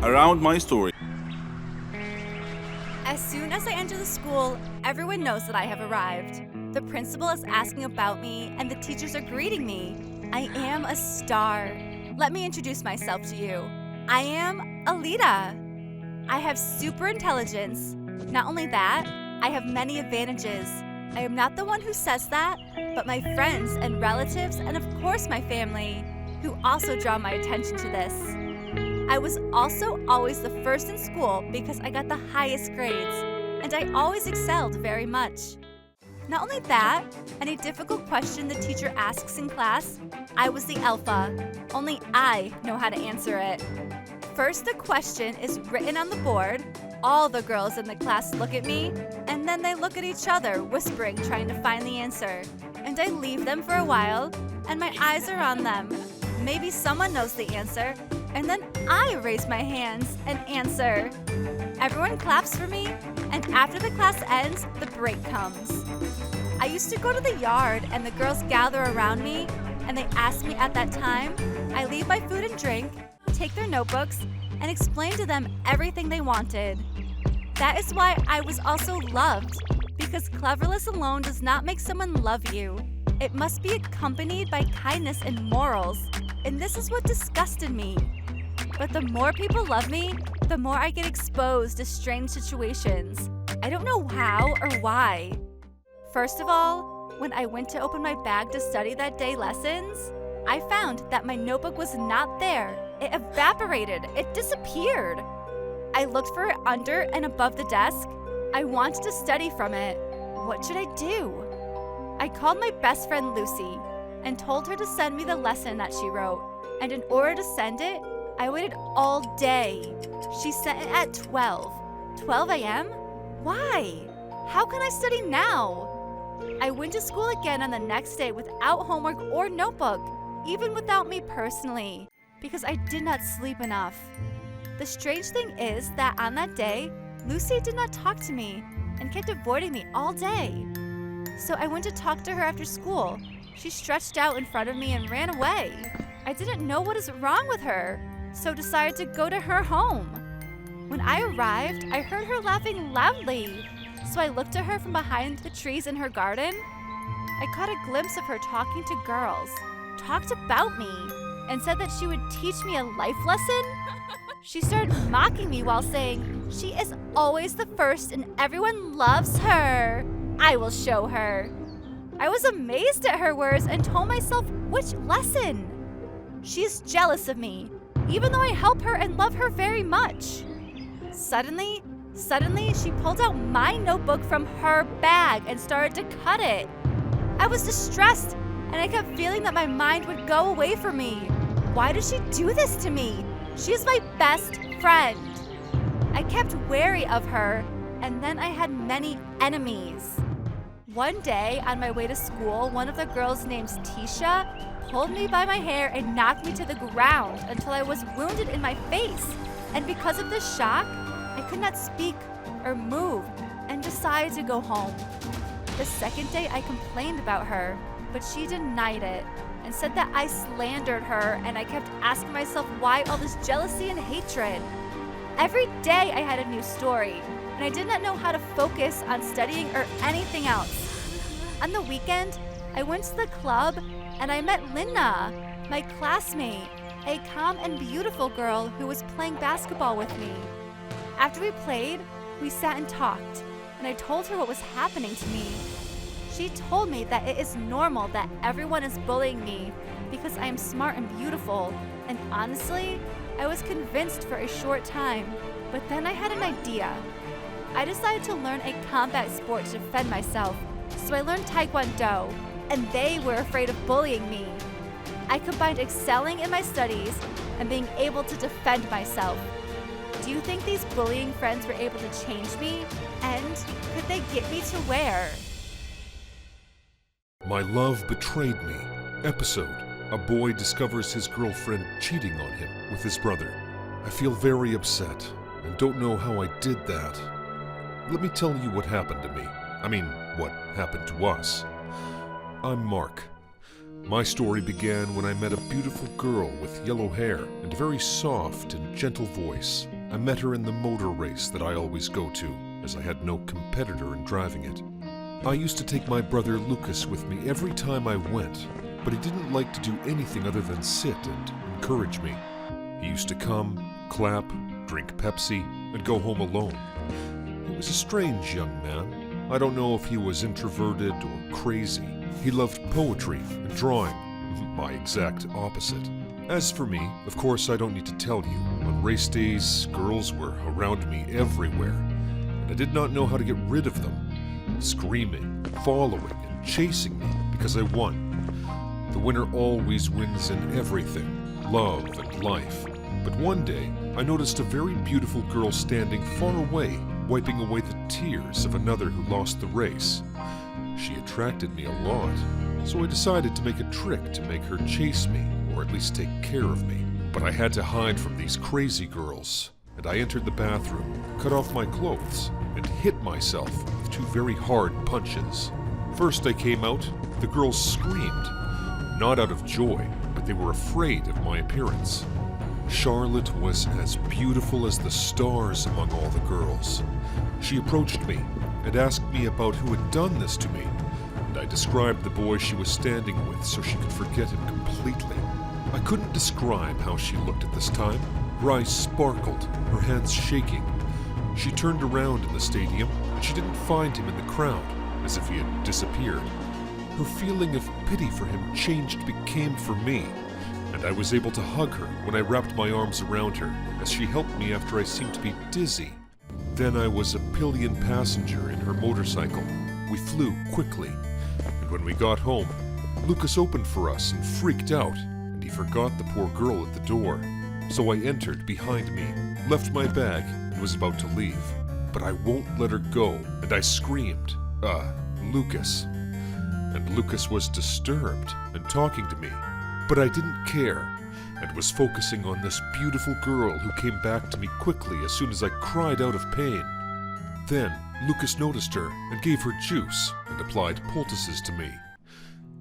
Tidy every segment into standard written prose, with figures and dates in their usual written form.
around my story. As soon as I enter the school, everyone knows that I have arrived. The principal is asking about me, and the teachers are greeting me. I am a star. Let me introduce myself to you. I am Alita. I have super intelligence. Not only that, I have many advantages. I am not the one who says that, but my friends and relatives, and of course my family, who also draw my attention to this. I was also always the first in school because I got the highest grades, and I always excelled very much. Not only that, any difficult question the teacher asks in class, I was the alpha. Only I know how to answer it. First, the question is written on the board. All the girls in the class look at me, and then they look at each other, whispering, trying to find the answer. And I leave them for a while, and my eyes are on them. Maybe someone knows the answer, and then I raise my hands and answer. Everyone claps for me, and after the class ends, the break comes. I used to go to the yard, and the girls gather around me, and they ask me at that time. I leave my food and drink, take their notebooks, and explain to them everything they wanted. That is why I was also loved, because cleverness alone does not make someone love you. It must be accompanied by kindness and morals, and this is what disgusted me. But the more people love me, the more I get exposed to strange situations. I don't know how or why. First of all, when I went to open my bag to study that day lessons, I found that my notebook was not there. It evaporated. It disappeared. I looked for it under and above the desk. I wanted to study from it. What should I do? I called my best friend Lucy and told her to send me the lesson that she wrote. And in order to send it, I waited all day. She sent it at 12. 12 a.m.? Why? How can I study now? I went to school again on the next day without homework or notebook, even without me personally, because I did not sleep enough. The strange thing is that on that day, Lucy did not talk to me and kept avoiding me all day. So I went to talk to her after school. She stretched out in front of me and ran away. I didn't know what is wrong with her, so decided to go to her home. When I arrived, I heard her laughing loudly, so I looked at her from behind the trees in her garden. I caught a glimpse of her talking to girls, talked about me, and said that she would teach me a life lesson. She started mocking me while saying, "She is always the first and everyone loves her. I will show her." I was amazed at her words and told myself, which lesson? She is jealous of me, even though I help her and love her very much. Suddenly, she pulled out my notebook from her bag and started to cut it. I was distressed, and I kept feeling that my mind would go away from me. Why does she do this to me? She is my best friend. I kept wary of her, and then I had many enemies. One day, on my way to school, one of the girls named Tisha pulled me by my hair and knocked me to the ground until I was wounded in my face. And because of the shock, I could not speak or move and decided to go home. The second day, I complained about her, but she denied it and said that I slandered her, and I kept asking myself why all this jealousy and hatred. Every day I had a new story, and I did not know how to focus on studying or anything else. On the weekend, I went to the club and I met Linda, my classmate, a calm and beautiful girl who was playing basketball with me. After we played, we sat and talked, and I told her what was happening to me. She told me that it is normal that everyone is bullying me because I am smart and beautiful, and honestly, I was convinced for a short time, but then I had an idea. I decided to learn a combat sport to defend myself, so I learned Taekwondo, and they were afraid of bullying me. I combined excelling in my studies and being able to defend myself. Do you think these bullying friends were able to change me? And could they get me to where? My love betrayed me. Episode: a boy discovers his girlfriend cheating on him with his brother. I feel very upset and don't know how I did that. Let me tell you what happened to me. I mean, what happened to us. I'm Mark. My story began when I met a beautiful girl with yellow hair and a very soft and gentle voice. I met her in the motor race that I always go to, as I had no competitor in driving it. I used to take my brother Lucas with me every time I went, but he didn't like to do anything other than sit and encourage me. He used to come, clap, drink Pepsi, and go home alone. He was a strange young man. I don't know if he was introverted or crazy. He loved poetry and drawing, my exact opposite. As for me, of course I don't need to tell you, on race days, girls were around me everywhere, and I did not know how to get rid of them, screaming, following, and chasing me because I won. The winner always wins in everything, love and life. But one day, I noticed a very beautiful girl standing far away, wiping away the tears of another who lost the race. She attracted me a lot, so I decided to make a trick to make her chase me, or at least take care of me. But I had to hide from these crazy girls, and I entered the bathroom, cut off my clothes, and hit myself with 2 very hard punches. First I came out, the girls screamed, not out of joy, but they were afraid of my appearance. Charlotte was as beautiful as the stars among all the girls. She approached me and asked me about who had done this to me, and I described the boy she was standing with so she could forget him completely. I couldn't describe how she looked at this time. Her eyes sparkled, her hands shaking. She turned around in the stadium, and she didn't find him in the crowd, as if he had disappeared. Her feeling of pity for him changed became for me, and I was able to hug her when I wrapped my arms around her, as she helped me after I seemed to be dizzy. Then I was a pillion passenger in her motorcycle. We flew quickly, and when we got home, Lucas opened for us and freaked out, and he forgot the poor girl at the door. So I entered behind me, left my bag, and was about to leave. But I won't let her go, and I screamed, Lucas. And Lucas was disturbed and talking to me, but I didn't care, and was focusing on this beautiful girl who came back to me quickly as soon as I cried out of pain. Then Lucas noticed her and gave her juice and applied poultices to me.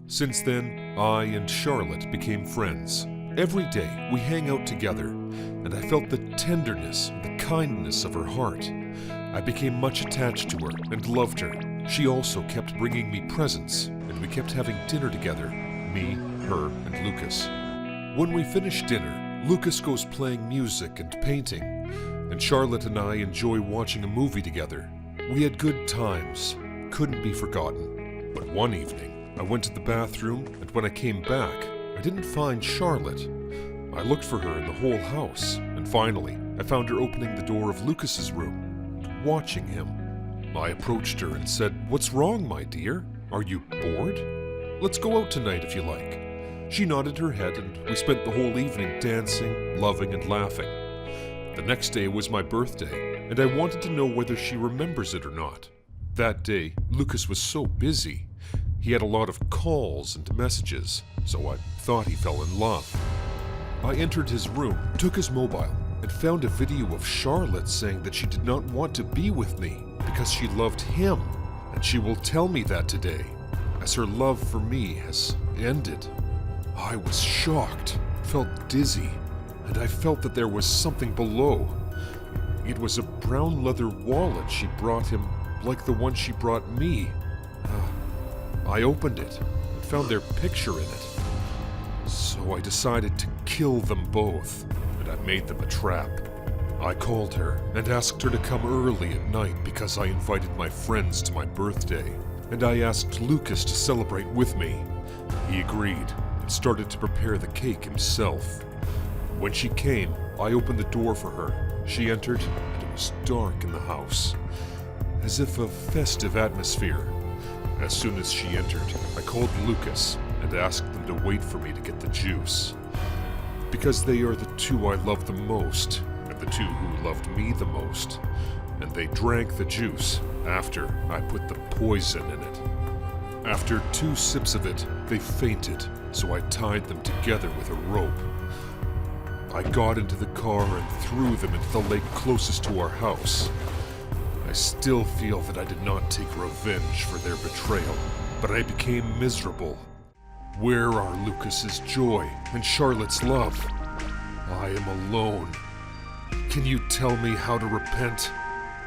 Since then, I and Charlotte became friends. Every day we hang out together, and I felt the tenderness and the kindness of her heart. I became much attached to her and loved her. She also kept bringing me presents, and we kept having dinner together, me, her, and Lucas. When we finish dinner, Lucas goes playing music and painting, and Charlotte and I enjoy watching a movie together. We had good times, couldn't be forgotten. But one evening, I went to the bathroom, and when I came back, I didn't find Charlotte. I looked for her in the whole house, and finally, I found her opening the door of Lucas's room, watching him. I approached her and said, "What's wrong, my dear? Are you bored? Let's go out tonight if you like." She nodded her head, and we spent the whole evening dancing, loving, and laughing. The next day was my birthday, and I wanted to know whether she remembers it or not. That day, Lucas was so busy. He had a lot of calls and messages, so I thought he fell in love. I entered his room, took his mobile, and found a video of Charlotte saying that she did not want to be with me because she loved him, and she will tell me that today, as her love for me has ended. I was shocked, felt dizzy, and I felt that there was something below. It was a brown leather wallet she brought him, like the one she brought me. I opened it and found their picture in it. So I decided to kill them both, and I made them a trap. I called her and asked her to come early at night because I invited my friends to my birthday, and I asked Lucas to celebrate with me. He agreed and started to prepare the cake himself. When she came, I opened the door for her. She entered, and it was dark in the house, as if a festive atmosphere. As soon as she entered, I called Lucas and asked them to wait for me to get the juice, because they are the two I love the most, and the two who loved me the most, and they drank the juice after I put the poison in it. After 2 sips of it, they fainted, so I tied them together with a rope. I got into the car and threw them into the lake closest to our house. I still feel that I did not take revenge for their betrayal, but I became miserable. Where are Lucas's joy and Charlotte's love? I am alone. Can you tell me how to repent?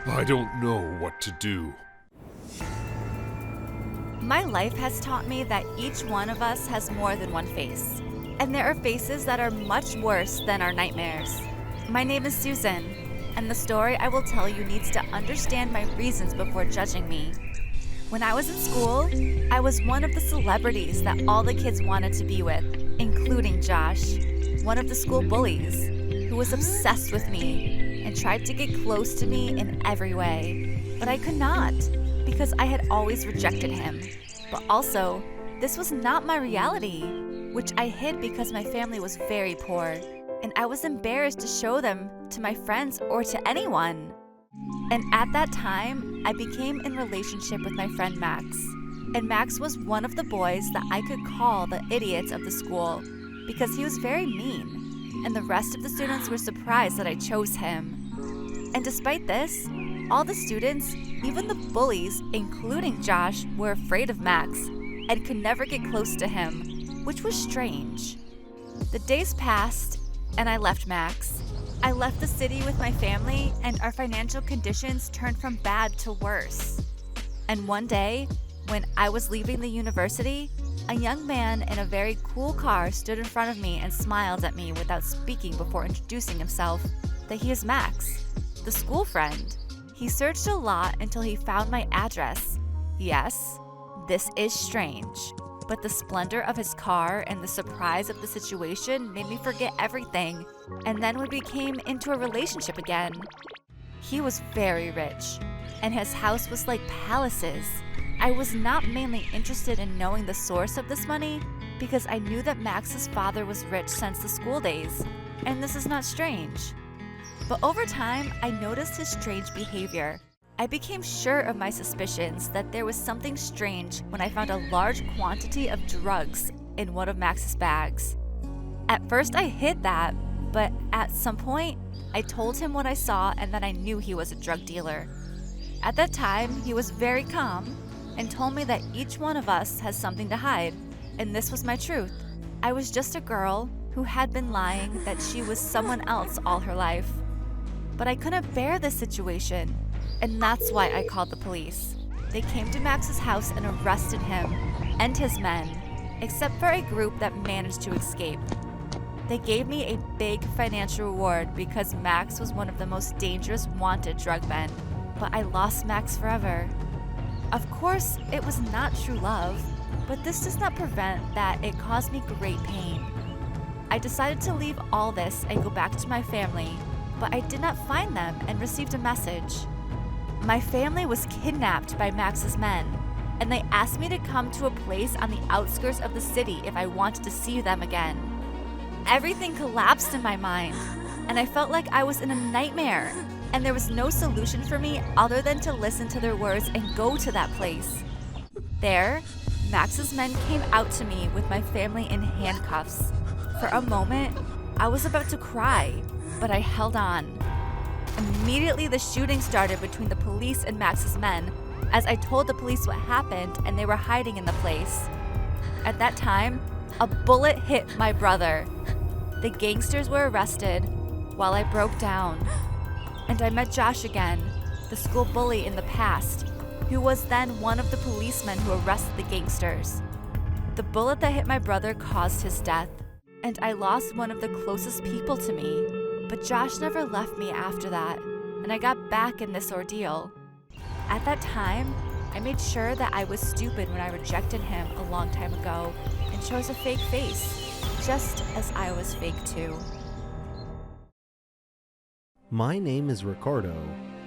I don't know what to do. My life has taught me that each one of us has more than one face. And there are faces that are much worse than our nightmares. My name is Susan, and the story I will tell you needs to understand my reasons before judging me. When I was in school, I was one of the celebrities that all the kids wanted to be with, including Josh, one of the school bullies, who was obsessed with me and tried to get close to me in every way. But I could not, because I had always rejected him. But also, this was not my reality, which I hid because my family was very poor, and I was embarrassed to show them to my friends or to anyone. And at that time, I became in relationship with my friend Max. And Max was one of the boys that I could call the idiots of the school because he was very mean, and the rest of the students were surprised that I chose him. And despite this, all the students, even the bullies, including Josh, were afraid of Max and could never get close to him, which was strange. The days passed, and I left Max. I left the city with my family, and our financial conditions turned from bad to worse. And one day, when I was leaving the university, a young man in a very cool car stood in front of me and smiled at me without speaking before introducing himself that he is Max, the school friend. He searched a lot until he found my address. Yes, this is strange, but the splendor of his car and the surprise of the situation made me forget everything, and then we became into a relationship again. He was very rich, and his house was like palaces. I was not mainly interested in knowing the source of this money because I knew that Max's father was rich since the school days, and this is not strange. But over time, I noticed his strange behavior. I became sure of my suspicions that there was something strange when I found a large quantity of drugs in one of Max's bags. At first, I hid that, but at some point, I told him what I saw and that I knew he was a drug dealer. At that time, he was very calm and told me that each one of us has something to hide, and this was my truth. I was just a girl who had been lying that she was someone else all her life. But I couldn't bear this situation, and that's why I called the police. They came to Max's house and arrested him and his men, except for a group that managed to escape. They gave me a big financial reward because Max was one of the most dangerous wanted drug men, but I lost Max forever. Of course, it was not true love, but this does not prevent that it caused me great pain. I decided to leave all this and go back to my family, but I did not find them and received a message. My family was kidnapped by Max's men, and they asked me to come to a place on the outskirts of the city if I wanted to see them again. Everything collapsed in my mind, and I felt like I was in a nightmare, and there was no solution for me other than to listen to their words and go to that place. There, Max's men came out to me with my family in handcuffs. For a moment, I was about to cry, but I held on. Immediately, the shooting started between the police and Max's men, as I told the police what happened and they were hiding in the place. At that time, a bullet hit my brother. The gangsters were arrested while I broke down. And I met Josh again, the school bully in the past, who was then one of the policemen who arrested the gangsters. The bullet that hit my brother caused his death, and I lost one of the closest people to me. But Josh never left me after that, and I got back in this ordeal. At that time, I made sure that I was stupid when I rejected him a long time ago and chose a fake face, just as I was fake too. My name is Ricardo.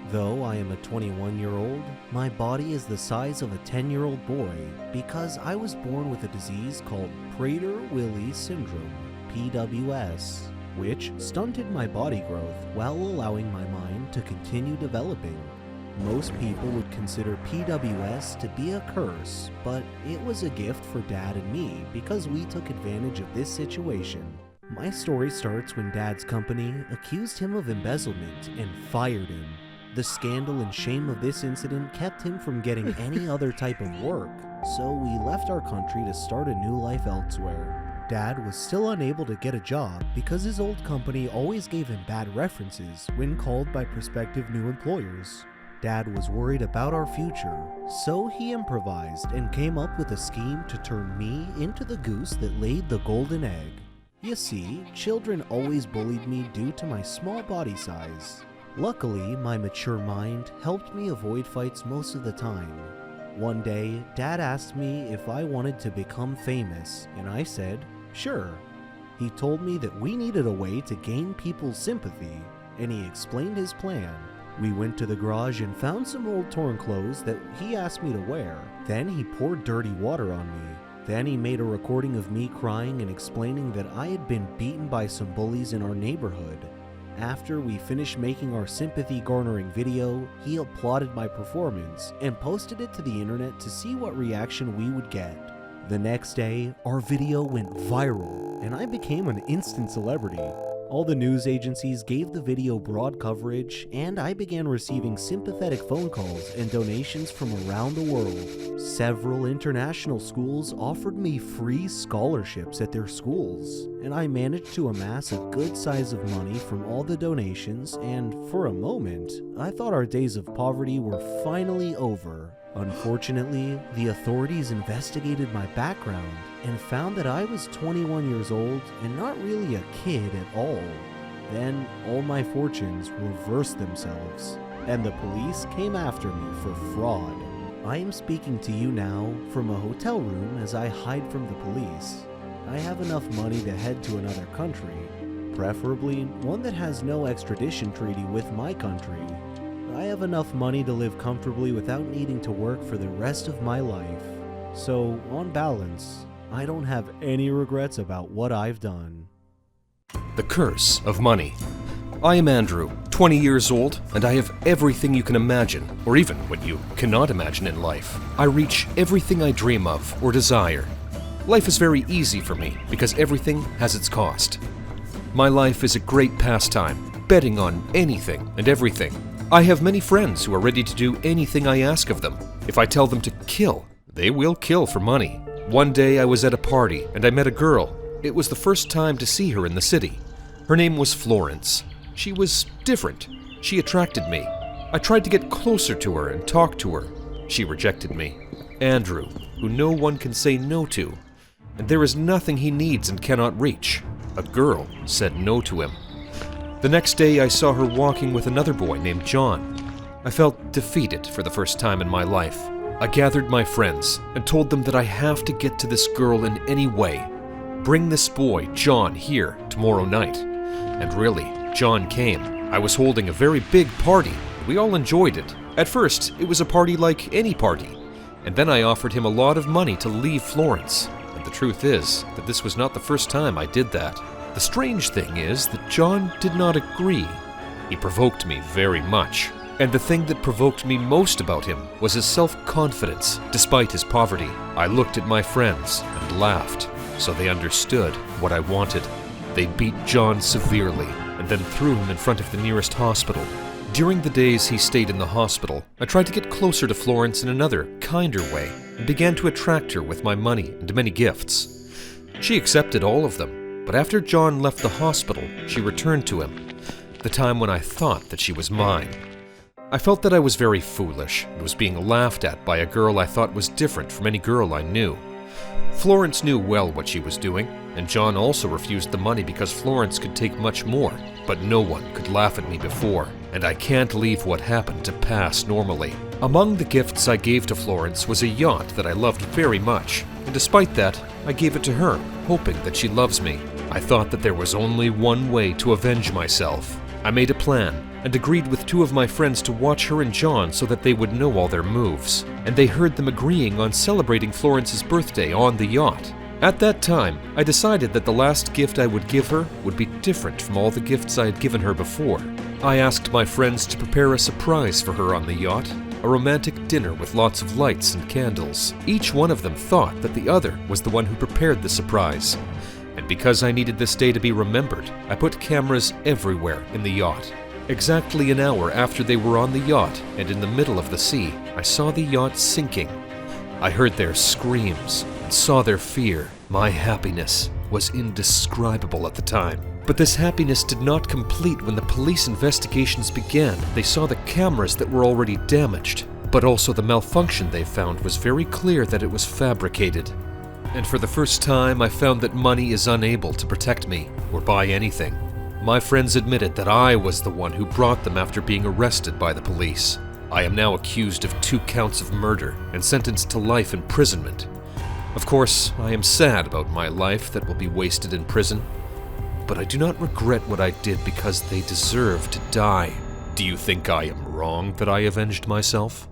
Though I am a 21-year-old, my body is the size of a 10-year-old boy because I was born with a disease called Prader-Willi syndrome, PWS, which stunted my body growth while allowing my mind to continue developing. Most people would consider PWS to be a curse, but it was a gift for Dad and me because we took advantage of this situation. My story starts when Dad's company accused him of embezzlement and fired him. The scandal and shame of this incident kept him from getting any other type of work, so we left our country to start a new life elsewhere. Dad was still unable to get a job because his old company always gave him bad references when called by prospective new employers. Dad was worried about our future, so he improvised and came up with a scheme to turn me into the goose that laid the golden egg. You see, children always bullied me due to my small body size. Luckily, my mature mind helped me avoid fights most of the time. One day, Dad asked me if I wanted to become famous, and I said, sure. He told me that we needed a way to gain people's sympathy, and he explained his plan. We went to the garage and found some old torn clothes that he asked me to wear. Then he poured dirty water on me. Then he made a recording of me crying and explaining that I had been beaten by some bullies in our neighborhood. After we finished making our sympathy-garnering video, he applauded my performance and posted it to the internet to see what reaction we would get. The next day, our video went viral, and I became an instant celebrity. All the news agencies gave the video broad coverage, and I began receiving sympathetic phone calls and donations from around the world. Several international schools offered me free scholarships at their schools, and I managed to amass a good size of money from all the donations, and for a moment, I thought our days of poverty were finally over. Unfortunately, the authorities investigated my background and found that I was 21 years old and not really a kid at all. Then all my fortunes reversed themselves, and the police came after me for fraud. I am speaking to you now from a hotel room as I hide from the police. I have enough money to head to another country, preferably one that has no extradition treaty with my country. I have enough money to live comfortably without needing to work for the rest of my life. So, on balance, I don't have any regrets about what I've done. The curse of money. I am Andrew, 20 years old, and I have everything you can imagine, or even what you cannot imagine in life. I reach everything I dream of or desire. Life is very easy for me because everything has its cost. My life is a great pastime, betting on anything and everything. I have many friends who are ready to do anything I ask of them. If I tell them to kill, they will kill for money. One day I was at a party and I met a girl. It was the first time to see her in the city. Her name was Florence. She was different. She attracted me. I tried to get closer to her and talk to her. She rejected me. Andrew, who no one can say no to, and there is nothing he needs and cannot reach. A girl said no to him. The next day I saw her walking with another boy named John. I felt defeated for the first time in my life. I gathered my friends and told them that I have to get to this girl in any way. Bring this boy, John, here tomorrow night. And really, John came. I was holding a very big party. We all enjoyed it. At first, it was a party like any party. And then I offered him a lot of money to leave Florence. And the truth is that this was not the first time I did that. The strange thing is that John did not agree. He provoked me very much. And the thing that provoked me most about him was his self-confidence, despite his poverty. I looked at my friends and laughed, so they understood what I wanted. They beat John severely and then threw him in front of the nearest hospital. During the days he stayed in the hospital, I tried to get closer to Florence in another, kinder way and began to attract her with my money and many gifts. She accepted all of them. But after John left the hospital, she returned to him, the time when I thought that she was mine. I felt that I was very foolish and was being laughed at by a girl I thought was different from any girl I knew. Florence knew well what she was doing, and John also refused the money because Florence could take much more, but no one could laugh at me before, and I can't leave what happened to pass normally. Among the gifts I gave to Florence was a yacht that I loved very much, and despite that, I gave it to her, hoping that she loves me. I thought that there was only one way to avenge myself. I made a plan and agreed with two of my friends to watch her and John so that they would know all their moves, and they heard them agreeing on celebrating Florence's birthday on the yacht. At that time, I decided that the last gift I would give her would be different from all the gifts I had given her before. I asked my friends to prepare a surprise for her on the yacht, a romantic dinner with lots of lights and candles. Each one of them thought that the other was the one who prepared the surprise. And because I needed this day to be remembered, I put cameras everywhere in the yacht. Exactly an hour after they were on the yacht and in the middle of the sea, I saw the yacht sinking. I heard their screams and saw their fear. My happiness was indescribable at the time. But this happiness did not complete when the police investigations began. They saw the cameras that were already damaged, but also the malfunction they found was very clear that it was fabricated. And for the first time, I found that money is unable to protect me or buy anything. My friends admitted that I was the one who brought them after being arrested by the police. I am now accused of 2 counts of murder and sentenced to life imprisonment. Of course, I am sad about my life that will be wasted in prison, but I do not regret what I did because they deserve to die. Do you think I am wrong that I avenged myself?